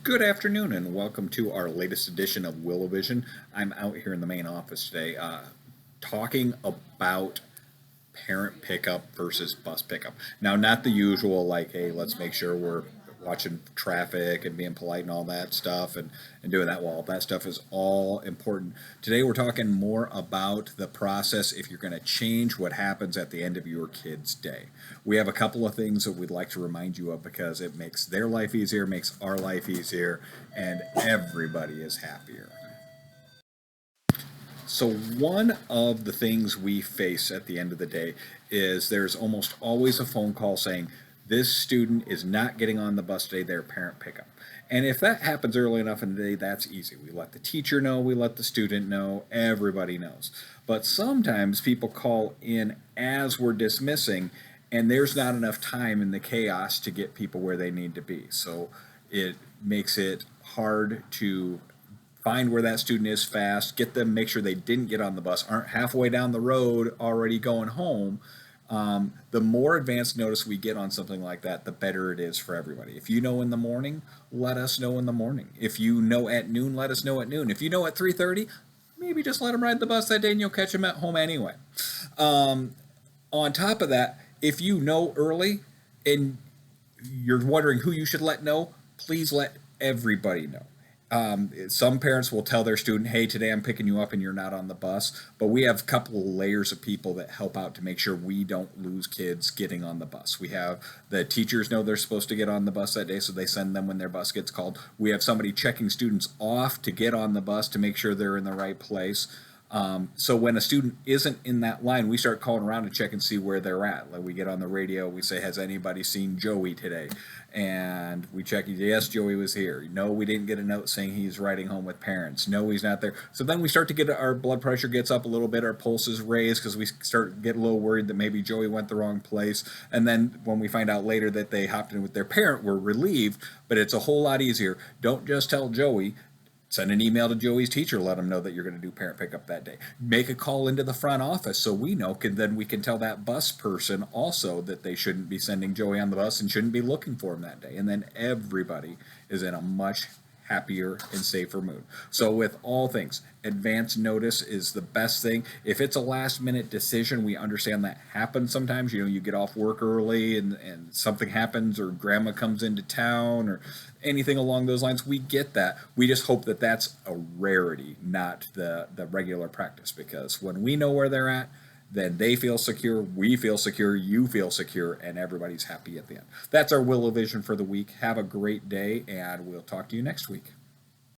Good afternoon and welcome to our latest edition of WillowVision. I'm out here in the main office today talking about parent pickup versus bus pickup. Now, not the usual, like, hey, let's make sure we're watching traffic and being polite and all that stuff and doing that. Well, that stuff is all important. Today, we're talking more about the process if you're going to change what happens at the end of your kid's day. We have a couple of things that we'd like to remind you of because it makes their life easier, makes our life easier, and everybody is happier. So, one of the things we face at the end of the day is there's almost always a phone call saying, this student is not getting on the bus today, their parent pickup. And if that happens early enough in the day, that's easy. We let the teacher know, we let the student know, everybody knows. But sometimes people call in as we're dismissing, and there's not enough time in the chaos to get people where they need to be. So it makes it hard to find where that student is fast, get them, make sure they didn't get on the bus, aren't halfway down the road already going home. The more advanced notice we get on something like that, the better it is for everybody. If you know in the morning, let us know in the morning. If you know at noon, let us know at noon. If you know at 3:30, maybe just let them ride the bus that day and you'll catch them at home anyway. On top of that, if you know early and you're wondering who you should let know, please let everybody know. Some parents will tell their student, hey, today I'm picking you up and you're not on the bus. But we have a couple of layers of people that help out to make sure we don't lose kids getting on the bus. We have the teachers know they're supposed to get on the bus that day, so they send them when their bus gets called. We have somebody checking students off to get on the bus to make sure they're in the right place. So when a student isn't in that line, we start calling around to check and see where they're at. Like we get on the radio, we say, has anybody seen Joey today? And we check, yes, Joey was here. No, we didn't get a note saying he's riding home with parents. No, he's not there. So then we start to get, our blood pressure gets up a little bit, our pulse is raised because we start to get a little worried that maybe Joey went the wrong place. And then when we find out later that they hopped in with their parent, we're relieved, but it's a whole lot easier. Don't just tell Joey. Send an email to Joey's teacher, let them know that you're going to do parent pickup that day. Make a call into the front office so we know, then we can tell that bus person also that they shouldn't be sending Joey on the bus and shouldn't be looking for him that day. And then everybody is in a much happier and safer mood. So with all things, advance notice is the best thing. If it's a last minute decision, we understand that happens sometimes. You get off work early and something happens, or grandma comes into town or anything along those lines. We get that. We just hope that that's a rarity, not the regular practice, because when we know where they're at, then they feel secure, we feel secure, you feel secure, and everybody's happy at the end. That's our WillowVision for the week. Have a great day, and we'll talk to you next week.